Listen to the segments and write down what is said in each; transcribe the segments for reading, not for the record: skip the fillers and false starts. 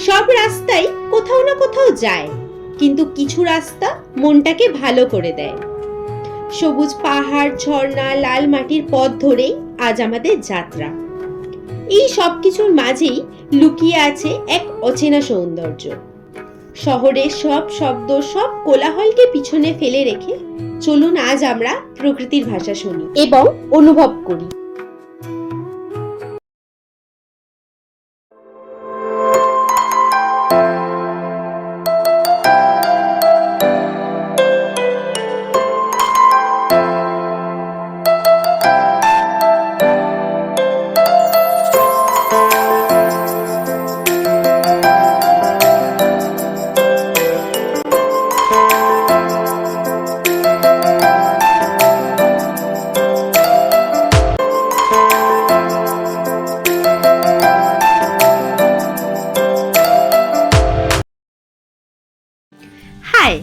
সব রাস্তাই কোথাও না কোথাও যায়, কিন্তু কিছু রাস্তা মনটাকে ভালো করে দেয়। সবুজ পাহাড়, ঝর্ণা, লাল মাটির পথ ধরেই আজ আমাদের যাত্রা। এই সব কিছুর মাঝেই লুকিয়ে আছে এক অচেনা সৌন্দর্য। শহরের সব শব্দ, সব কোলাহলকে পিছনে ফেলে রেখে চলুন আজ আমরা প্রকৃতির ভাষা শুনি এবং অনুভব করি। Hi,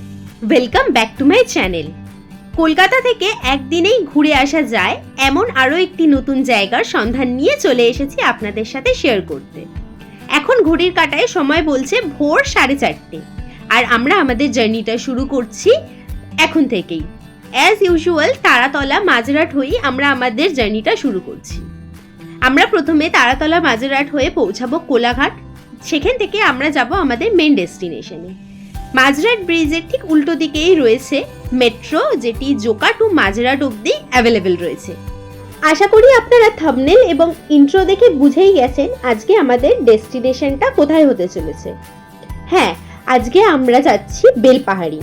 welcome back to my channel. Kolkata থেকে একদিনেই ঘুরে আসা যায় এমন আরও একটি নতুন জায়গার সন্ধান নিয়ে চলে এসেছি আপনাদের সাথে শেয়ার করতে। এখন ঘড়ির কাঁটায় সময় বলছে ভোর 4:30, আর আমরা আমাদের জার্নিটা শুরু করছি এখন থেকেই। অ্যাজ ইউজুয়াল তারাতলা মাঝরাট হয়েই আমরা আমাদের জার্নিটা শুরু করছি। আমরা প্রথমে তারাতলা মাঝরাট হয়ে পৌঁছাবো কোলাঘাট। সেখান থেকে আমরা যাব আমাদের মেন ডেস্টিনেশনে। মাঝরাট ব্রিজের ঠিক উল্টো দিকেই রয়েছে মেট্রো, যেটি জোকা টু মাঝরাট অবধি অ্যাভেলেবেল রয়েছে। আশা করি আপনারা থাম্বনেল এবং ইন্ট্রো দেখে বুঝেই গেছেন আজকে আমাদের ডেস্টিনেশনটা কোথায় হতে চলেছে। হ্যাঁ, আজকে আমরা যাচ্ছি বেলপাহাড়ি।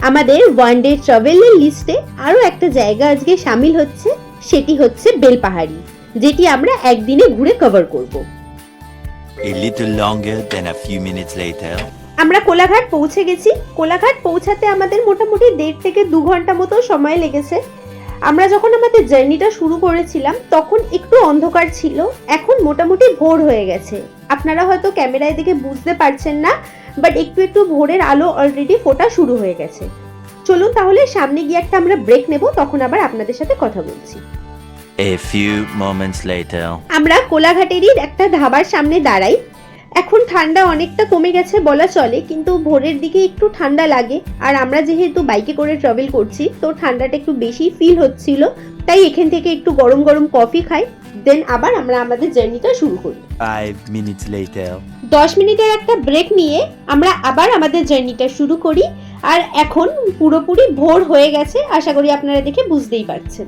আমাদের ওয়ান ডে ট্রাভেলের লিস্টে আরও একটা জায়গা আজকে সামিল হচ্ছে, সেটি হচ্ছে বেলপাহাড়ি, যেটি আমরা একদিনে ঘুরে কভার করব। A little longer than a few minutes later. আমরা কোলাঘাট পৌঁছে গেছি। কোলাঘাট পৌঁছাতে আমাদের মোটামুটি 1.5 থেকে 2 ঘন্টা মতো সময় লেগেছে। আমরা যখন আমাদের জার্নিটা শুরু করেছিলাম তখন একটু অন্ধকার ছিল, এখন মোটামুটি ভোর হয়ে গেছে। আপনারা হয়তো ক্যামেরায় দেখে বুঝতে পারছেন না, বাট একটু একটু ভোরের আলো অলরেডি ফোটা শুরু হয়ে গেছে। চলুন তাহলে সামনে গিয়ে একটা আমরা ব্রেক নেব, তখন আবার আপনাদের সাথে কথা বলছি। A few moments later. আমরা কোলাঘাটেরই একটা ধাবার সামনে দাঁড়াই। এখন ঠান্ডা অনেকটা কমে গেছে বলা চলে, কিন্তু ভোরের দিকে একটু ঠান্ডা লাগে, আর আমরা যেহেতু বাইকে করে ট্রাভেল করছি তো ঠান্ডাটা একটু বেশি ফিল হচ্ছিল, তাই এখান থেকে একটু গরম গরম কফি খাই, দেন আবার আমরা আমাদের জার্নিটা শুরু করি। 5 minutes later. 10 মিনিটের একটা ব্রেক নিয়ে আমরা আবার আমাদের জার্নিটা শুরু করি, আর এখন পুরোপুরি ভোর হয়ে গেছে। আশা করি আপনারা দেখে বুঝতেই পারছেন।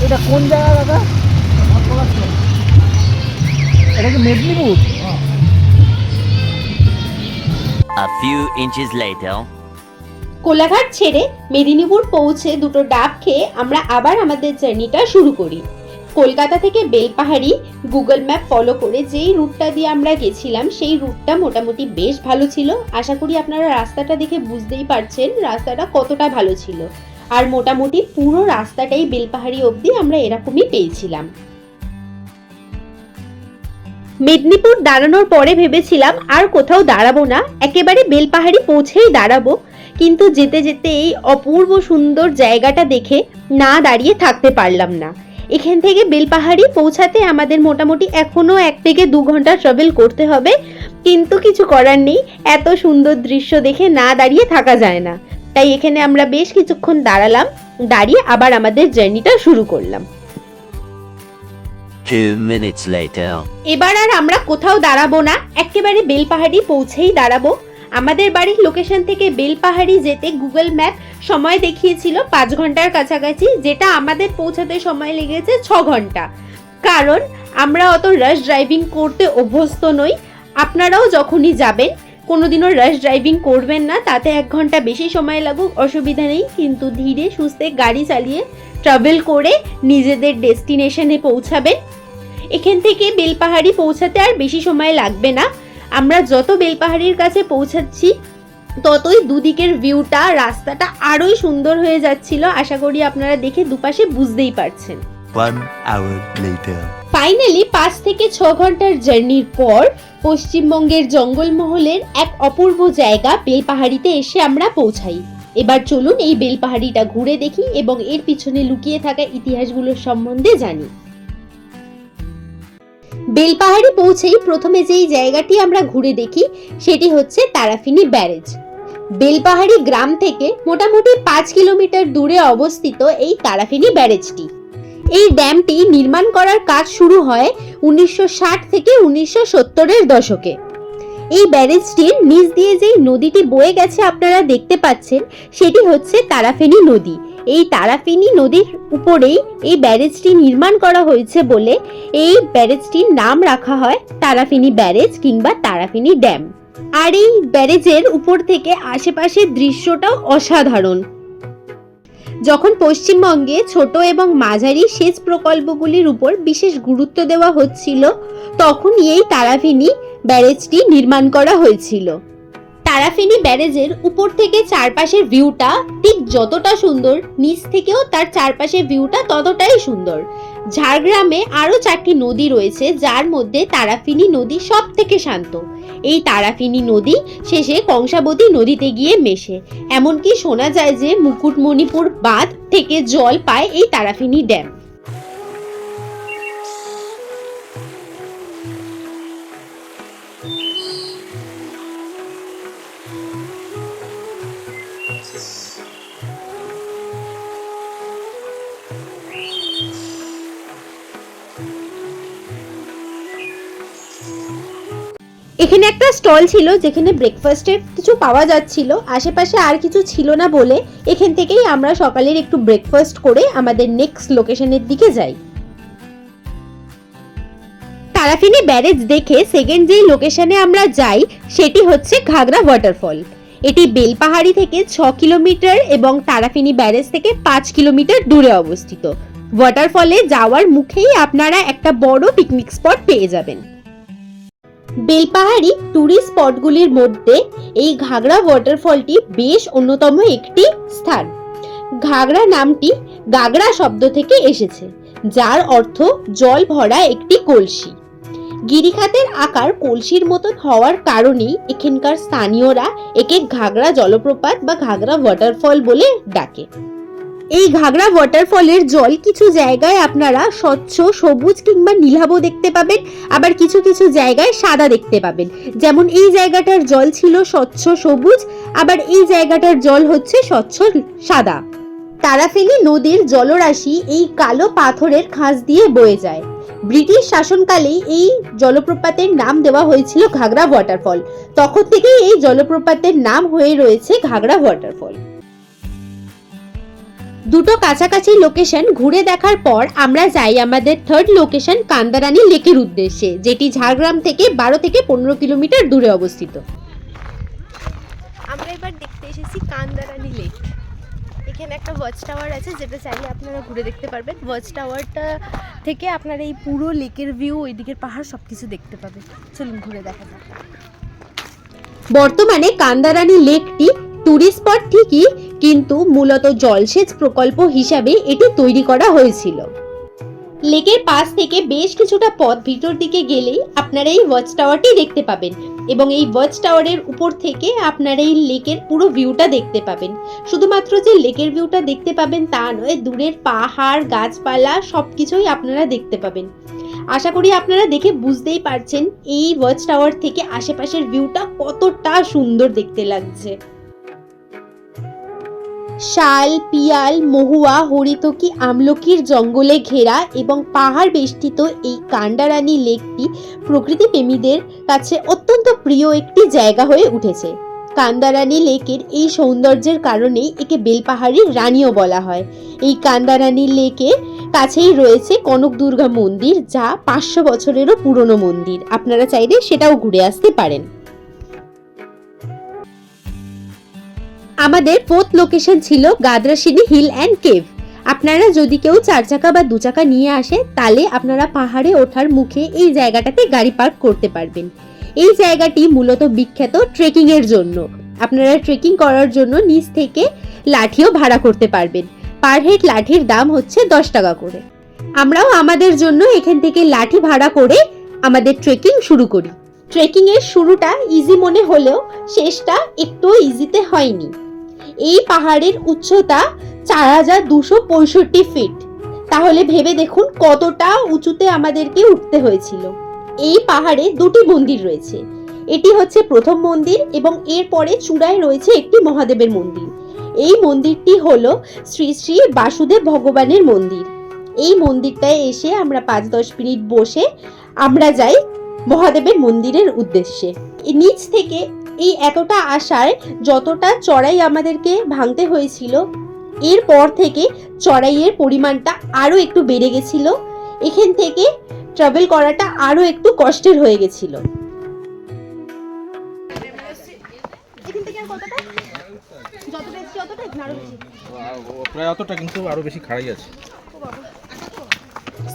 এটা কোন জায়গা দাদা? এটা কি Medinipur? A few inches later. Kolaghat ছেড়ে মেদিনীপুর পৌঁছে দুটো ডাব খেয়ে আমরা আবার আমাদের জার্নিটা শুরু করি। কলকাতা থেকে বেলপাহাড়ি গুগল ম্যাপ ফলো করে যেই রুটটা দিয়ে আমরা গেছিলাম সেই রুটটা মোটামুটি বেশ ভালো ছিল। আশা করি আপনারা রাস্তাটা দেখে বুঝতেই পারছেন রাস্তাটা কতটা ভালো ছিল, আর মোটামুটি পুরো রাস্তাটাই বেলপাহাড়ি অবধি আমরা এরকমই পেয়েছিলাম। মেদিনীপুর দাঁড়ানোর পরে ভেবেছিলাম আর কোথাও দাঁড়াবো না, একেবারে বেলপাহাড়ি পৌঁছেই দাঁড়াবো, কিন্তু যেতে যেতে এই অপূর্ব সুন্দর জায়গাটা দেখে না দাঁড়িয়ে থাকতে পারলাম না। এখান থেকে বেলপাহাড়ি পৌঁছাতে আমাদের মোটামুটি এখনো 1 থেকে 2 ঘন্টা ট্রাভেল করতে হবে, কিন্তু কিছু করার নেই, এত সুন্দর দৃশ্য দেখে না দাঁড়িয়ে থাকা যায় না। তাই এখানে আমরা বেশ কিছুক্ষণ দাঁড়ালাম, দাঁড়িয়ে আবার আমাদের জার্নিটা শুরু করলাম। 2 minutes later. এবার আর আমরা কোথাও দাঁড়াবো না, একেবারে বেলপাহাড়ি পৌঁছেই দাঁড়াবো। আমাদের বাড়ির লোকেশন থেকে বেলপাহাড়ি যেতে গুগল ম্যাপ সময় দেখিয়েছিল 5 ঘন্টার কাছাকাছি, যেটা আমাদের পৌঁছাতে সময় লেগেছে 6 ঘন্টা। কারণ আমরা অত রাশ ড্রাইভিং করতে অভ্যস্ত নই। আপনারাও যখনই যাবেন কোনোদিনও রাশ ড্রাইভিং করবেন না, তাতে 1 ঘন্টা বেশি সময় লাগুক অসুবিধা নেই, কিন্তু ধীরে সুস্থে গাড়ি চালিয়ে ট্রাভেল করে নিজেদের ডেস্টিনেশনে পৌঁছাবেন। এখান থেকে বেলপাহাড়ি পৌঁছাতে আর বেশি সময় লাগবে না। আমরা যত বেলপাহাড়ির কাছে পৌঁছাচ্ছি ততই দুদিকের ভিউটা, রাস্তাটা আরোই সুন্দর হয়ে যাচ্ছিল। আশা করি আপনারা দেখে দুপাশে বুঝতেই পারছেন। 1 hour later. ফাইনালি 5 থেকে 6 ঘন্টার জার্নির পর পশ্চিমবঙ্গের জঙ্গলমহলের এক অপূর্ব জায়গা বেলপাহাড়িতে এসে আমরা পৌঁছাই। এবার চলুন এই বেলপাহাড়িটা ঘুরে দেখি এবং এর পিছনে লুকিয়ে থাকা ইতিহাসগুলোর সম্বন্ধে জানি। বেলপাহাড়ি পৌঁছেই প্রথমে যেই জায়গাটি আমরা ঘুরে দেখি সেটি হচ্ছে তারাফিনি ব্যারেজ। বেলপাহাড়ি গ্রাম থেকে মোটামুটি 5 কিলোমিটার দূরে অবস্থিত এই তারাফিনি ব্যারেজটি। এই ড্যামটি নির্মাণ করার কাজ শুরু হয় 1960 থেকে 1970-এর দশকে। এই ব্যারেজটির নিচ দিয়ে যেই নদীটি বয়ে গেছে আপনারা দেখতে পাচ্ছেন সেটি হচ্ছে তারাফেনী নদী। এই তারাফেনী নদীর উপরেই এই ব্যারেজটি নির্মাণ করা হয়েছে বলে এই ব্যারেজটির নাম রাখা হয় তারাফেনী ব্যারেজ কিংবা তারাফেনী ড্যাম। আর এই ব্যারেজের উপর থেকে আশেপাশের দৃশ্যটাও অসাধারণ। যখন পশ্চিমবঙ্গে ছোট এবং মাঝারি সেচ প্রকল্পগুলির উপর বিশেষ গুরুত্ব দেওয়া হচ্ছিল তখনই এই তারাফেনী ব্যারেজটি নির্মাণ করা হয়েছিল। তারাফেনী ব্যারেজের উপর থেকে চারপাশের ভিউটা ঠিক যতটা সুন্দর, নিচ থেকেও তার চারপাশের ভিউটা ততটাই সুন্দর। ঝাড়গ্রামে আরো 4টি নদী রয়েছে যার মধ্যে তারাফেনী নদী সব থেকে শান্ত। এই তারাফেনী নদী শেষে কংসাবতী নদীতে গিয়ে মেশে। এমনকি শোনা যায় যে মুকুটমণিপুর বাঁধ থেকে জল পায় এই তারাফেনী ড্যাম। এখানে একটা স্টল ছিল যেখানে ব্রেকফাস্টের কিছু পাওয়া যাচ্ছিল। আশেপাশে আর কিছু ছিল না বলে এখান থেকেই আমরা সকালের একটু ব্রেকফাস্ট করে আমাদের নেক্সট লোকেশনের দিকে যাই। তারাফেনী ব্যারেজ দেখে সেকেন্ড যেই লোকেশনে আমরা যাই সেটি হচ্ছে ঘাগরা ওয়াটারফল। এটি বেলপাহাড়ি থেকে 6 কিলোমিটার এবং তারাফেনী ব্যারেজ থেকে 5 কিলোমিটার দূরে অবস্থিত। ওয়াটারফলে যাওয়ার মুখেই আপনারা একটা বড় পিকনিক স্পট পেয়ে যাবেন। বেলপাহাড়ি টুরিস্ট স্পটগুলির মধ্যে এই ঘাগরা ওয়াটারফলটি বেশ অন্যতম একটি স্থান। ঘাগরা নামটি গাগরা শব্দ থেকে এসেছে, যার অর্থ জল ভরা একটি কলসি। গিরিখাতের আকার কলসির মতন হওয়ার কারণেই এখানকার স্থানীয়রা একে ঘাগরা জলপ্রপাত বা ঘাগরা ওয়াটারফল বলে ডাকে। এই ঘাগরা ওয়াটারফলের জল কিছু জায়গায় আপনারা স্বচ্ছ সবুজ কিংবা নীলাভ দেখতে পাবেন, আবার কিছু কিছু জায়গায় সাদা দেখতে পাবেন। যেমন এই জায়গাটার জল ছিল স্বচ্ছ সবুজ, আবার এই জায়গাটার জল হচ্ছে স্বচ্ছ সাদা। তারাফেনী নদীর জলরাশি এই কালো পাথরের খাঁজ দিয়ে বয়ে যায়। ব্রিটিশ শাসনকালেই এই জলপ্রপাতের নাম দেওয়া হয়েছিল ঘাগরা ওয়াটারফল। তখন থেকেই এই জলপ্রপাতের নাম হয়ে রয়েছে ঘাগরা ওয়াটারফল। দুটো কাছাকাছি লোকেশন ঘুরে দেখার পর আমরা যাই আমাদের থার্ড লোকেশন কান্দারানী লেকের উদ্দেশ্যে, যেটি ঝাড়গ্রাম থেকে 12 থেকে 15 কিলোমিটার দূরে অবস্থিত। আমরা এবার দেখতে এসেছি কান্দারানী লেক। এখানে একটা ওয়াচ টাওয়ার আছে যেটা চাইলে আপনারা ঘুরে দেখতে পারবেন। ওয়াচ টাওয়ারটা থেকে আপনারা এই পুরো লেকের ভিউ, ওইদিকের পাহাড় সবকিছু দেখতে পাবেন। চলুন ঘুরে দেখা যাক। বর্তমানে কান্দারানী লেকটি টুরিস্ট স্পট ঠিকই, কিন্তু মূলত জলসেচ প্রকল্প হিসাবে এটি তৈরি করা হয়েছিল। লেকের পাশ থেকে বেশ কিছুটা পথ ভিতর দিকে গেলেই আপনারা এই ওয়াচ টাওয়ারটি দেখতে পাবেন এবং এই ওয়াচ টাওয়ারের উপর থেকে আপনারা এই লেকের পুরো ভিউটা দেখতে পাবেন। শুধুমাত্র যে লেকের ভিউটা দেখতে পাবেন তা নয়, দূরের পাহাড় গাছপালা সবকিছুই আপনারা দেখতে পাবেন। আশা করি আপনারা দেখে বুঝতেই পারছেন এই ওয়াচ টাওয়ার থেকে আশেপাশের ভিউটা কতটা সুন্দর দেখতে লাগছে। শাল, পিয়াল, মহুয়া, হরিতকি, আমলকির জঙ্গলে ঘেরা এবং পাহাড় বেষ্টিত এই কান্দারানী লেকটি প্রকৃতি প্রেমীদের কাছে অত্যন্ত প্রিয় একটি জায়গা হয়ে উঠেছে। কান্দারানী লেকের এই সৌন্দর্যের কারণেই একে বেলপাহাড়ির রানীও বলা হয়। এই কান্দারানী লেকের কাছেই রয়েছে কনক দুর্গা মন্দির, যা 500 বছরেরও পুরনো মন্দির। আপনারা চাইলে সেটাও ঘুরে আসতে পারেন। আমাদের ফোর্থ লোকেশন ছিল গাদ্রাসিনী হিল অ্যান্ড কেভ। আপনারা যদি কেউ 4 চাকা বা 2 চাকা নিয়ে আসে তাহলে আপনারা পাহাড়ে ওঠার মুখে এই জায়গাটাতে গাড়ি পার্ক করতে পারবেন। এই জায়গাটি মূলত বিখ্যাত ট্রেকিং এর জন্য। আপনারা ট্রেকিং করার জন্য নিচ থেকে লাঠিও ভাড়া করতে পারবেন। পার হেড লাঠির দাম হচ্ছে 10 টাকা করে। আমরাও আমাদের জন্য এখান থেকে লাঠি ভাড়া করে আমাদের ট্রেকিং শুরু করি। ট্রেকিং এর শুরুটা ইজি মনে হলেও শেষটা একটু ইজিতে হয়নি। এই পাহাড়ের উচ্চতা 4265 ফিট। তাহলে ভেবে দেখুন কতটা উঁচুতে আমাদেরকে উঠতে হয়েছিল। এই পাহাড়ে দুটি মন্দির রয়েছে। এটি হচ্ছে প্রথম মন্দির এবং এরপরে চূড়ায় রয়েছে একটি মহাদেবের মন্দির। এই মন্দিরটি হলো শ্রী শ্রী বাসুদেব ভগবানের মন্দির। এই মন্দিরটায় এসে আমরা 5-10 মিনিট বসে আমরা যাই মহাদেবের মন্দিরের উদ্দেশ্যে। নিচ থেকে এই এতটা আসার যতটা চড়াই আমাদেরকে ভাঙতে হয়েছিল, এরপর থেকে চড়াইয়ের পরিমাণটা আরো একটু বেড়ে গেছিল। এখান থেকে ট্রাভেল করাটা আরো একটু কষ্টের হয়ে গেছিল। প্রায় অতটা, কিন্তু আরো বেশি খাড়াই আছে।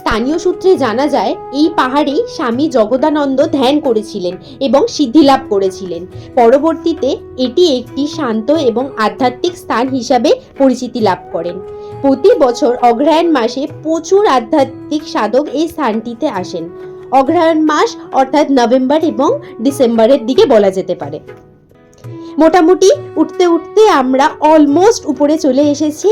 স্থানীয় সূত্রে জানা যায় এই পাহাড়েই স্বামী জগদানন্দ ধ্যান করেছিলেন এবং সিদ্ধি লাভ করেছিলেন। পরবর্তীতে এটি একটি শান্ত এবং আধ্যাত্মিক স্থান হিসাবে পরিচিতি লাভ করেন। প্রতি বছর অগ্রহায়ণ মাসে প্রচুর আধ্যাত্মিক সাধক এই স্থানটিতে আসেন। অগ্রহায়ণ মাস অর্থাৎ নভেম্বর এবং ডিসেম্বরের দিকে বলা যেতে পারে। মোটামুটি উঠতে উঠতে আমরা অলমোস্ট উপরে চলে এসেছি।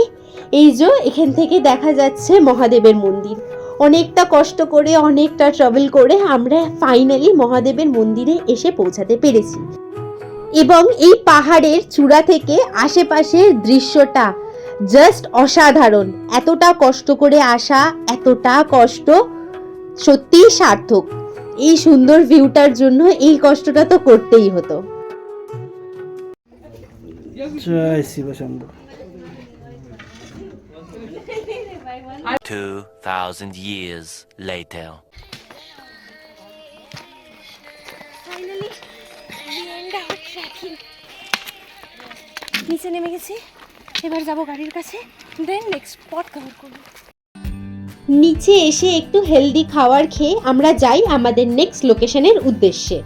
এই যে এখান থেকে দেখা যাচ্ছে মহাদেবের মন্দির। অনেকটা কষ্ট করে, অনেকটা ট্রাভেল করে আমরা ফাইনালি মহাদেবের মন্দিরে এসে পৌঁছাতে পেরেছি। এবং এই পাহাড়ের চূড়া থেকে আশেপাশের দৃশ্যটা জাস্ট অসাধারণ। এতটা কষ্ট করে আসা, এতটা কষ্ট সত্যিই সার্থক। এই সুন্দর ভিউটার জন্য এই কষ্টটা তো করতেই হতো। জয় Shiv Shambhu. 2,000 years later. Finally we end our trekking. নিচে নেমে গেছি, এবার যাব গাড়ির কাছে, দেন নেক্সট স্পট কভার করব। নিচে এসে একটু হেলদি খাবার খেয়ে আমরা যাই আমাদের নেক্সট লোকেশনের উদ্দেশ্যে।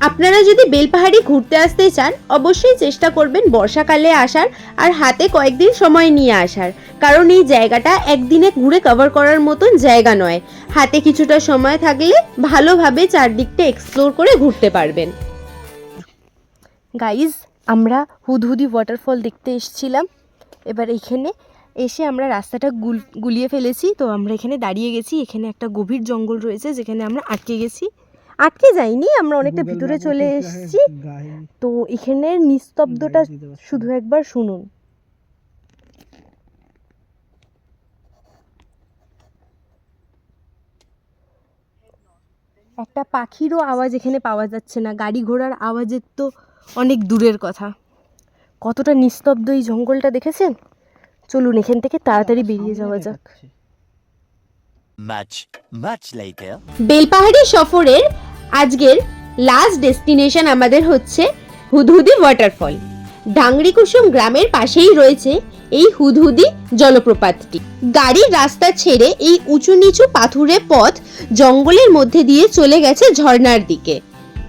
আপনারা যদি বেলপাহাড়ি ঘুরতে আসতে চান অবশ্যই চেষ্টা করবেন বর্ষাকালে আসার আর হাতে কয়েকদিন সময় নিয়ে আসার, কারণ এই জায়গাটা একদিনে ঘুরে কভার করার মতন জায়গা নয়। হাতে কিছুটা সময় থাকলে ভালোভাবে চারদিকটা এক্সপ্লোর করে ঘুরতে পারবেন। গাইজ, আমরা হুদহুদি ওয়াটারফল দেখতে এসেছিলাম। এবার এখানে এসে আমরা রাস্তাটা গুলিয়ে ফেলেছি, তো আমরা এখানে দাঁড়িয়ে গেছি। এখানে একটা গভীর জঙ্গল রয়েছে যেখানে আমরা আটকে যাইনি, আমরা অনেকটা ভিতরে চলে এসেছি। তো এখানের নিস্তব্ধতা শুধু একবার শুনুন। একটা পাখিরও আওয়াজ এখানে পাওয়া যাচ্ছে না, গাড়ি ঘোড়ার আওয়াজের তো অনেক দূরের কথা। কতটা নিস্তব্ধ এই জঙ্গলটা দেখেছেন? চলুন এখান থেকে তাড়াতাড়ি বেরিয়ে যাওয়া যাক। Much later. বেলপাহাড়ি সফরের আজকের লাস্ট ডেস্টিনেশন আমাদের হচ্ছে হুদহুদি ওয়াটারফল। ডাংরিকুসুম গ্রামের পাশেই রয়েছে এই হুদহুদি জলপ্রপাতটি। গাড়ির রাস্তা ছেড়ে এই উঁচু নিচু পাথুরে পথ জঙ্গলের মধ্যে দিয়ে চলে গেছে ঝর্ণার দিকে।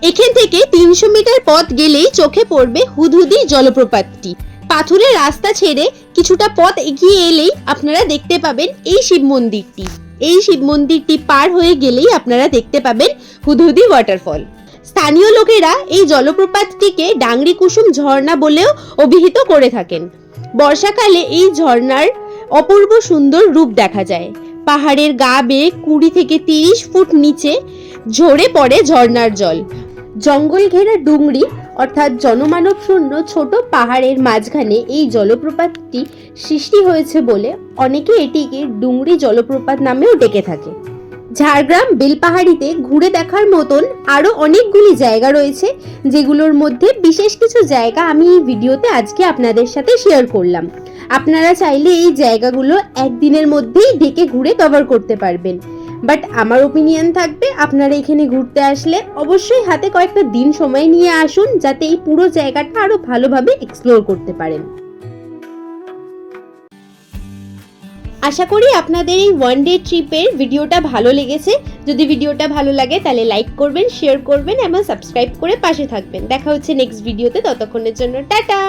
এখান থেকে 300 মিটার পথ গেলেই চোখে পড়বে হুদহুদি জলপ্রপাতটি। পাথুরের রাস্তা ছেড়ে কিছুটা পথ এগিয়ে এলেই আপনারা দেখতে পাবেন এই শিব মন্দিরটি। এই শিব মন্দিরটি পার হয়ে গেলেই আপনারা দেখতে পাবেন হুদহুদি ওয়াটারফল। স্থানীয় লোকেরা এই জলপ্রপাতটিকে ডাংরিকুসুম ঝর্ণা বলেও অভিহিত করে থাকেন। বর্ষাকালে এই ঝর্ণার অপূর্ব সুন্দর রূপ দেখা যায়। পাহাড়ের গা বেয়ে 20 থেকে 30 ফুট নিচে ঝরে পড়ে ঝর্ণার জল। জঙ্গল ঘেরা ডুংরি অর্থাৎ জনমানব শূন্য ছোট পাহাড়ের মাঝখানে এই জলপ্রপাতটি সৃষ্টি হয়েছে বলে অনেকে এটিকে ডুংরি জলপ্রপাত নামেও ডেকে থাকে। ঝাড়গ্রাম বেলপাহাড়িতে ঘুরে দেখার মতন আরো অনেকগুলি জায়গা রয়েছে, যেগুলোর মধ্যে বিশেষ কিছু জায়গা আমি এই ভিডিওতে আজকে আপনাদের সাথে শেয়ার করলাম। আপনারা চাইলে এই জায়গাগুলো একদিনের মধ্যেই ডেকে ঘুরে কভার করতে পারবেন। বাট আমার ওপিনিয়ন থাকবে আপনারা এখানে ঘুরতে আসলে অবশ্যই হাতে কয়েকটা দিন সময় নিয়ে আসুন, যাতে এই পুরো জায়গাটা আরো ভালোভাবে এক্সপ্লোর করতে পারেন। আশা করি আপনাদের এই ওয়ান ডে ট্রিপের ভিডিওটা ভালো লেগেছে। যদি ভিডিওটা ভালো লাগে তাহলে লাইক করবেন, শেয়ার করবেন এবং সাবস্ক্রাইব করে পাশে থাকবেন। দেখা হচ্ছে নেক্সট ভিডিওতে, ততক্ষণের জন্য টাটা।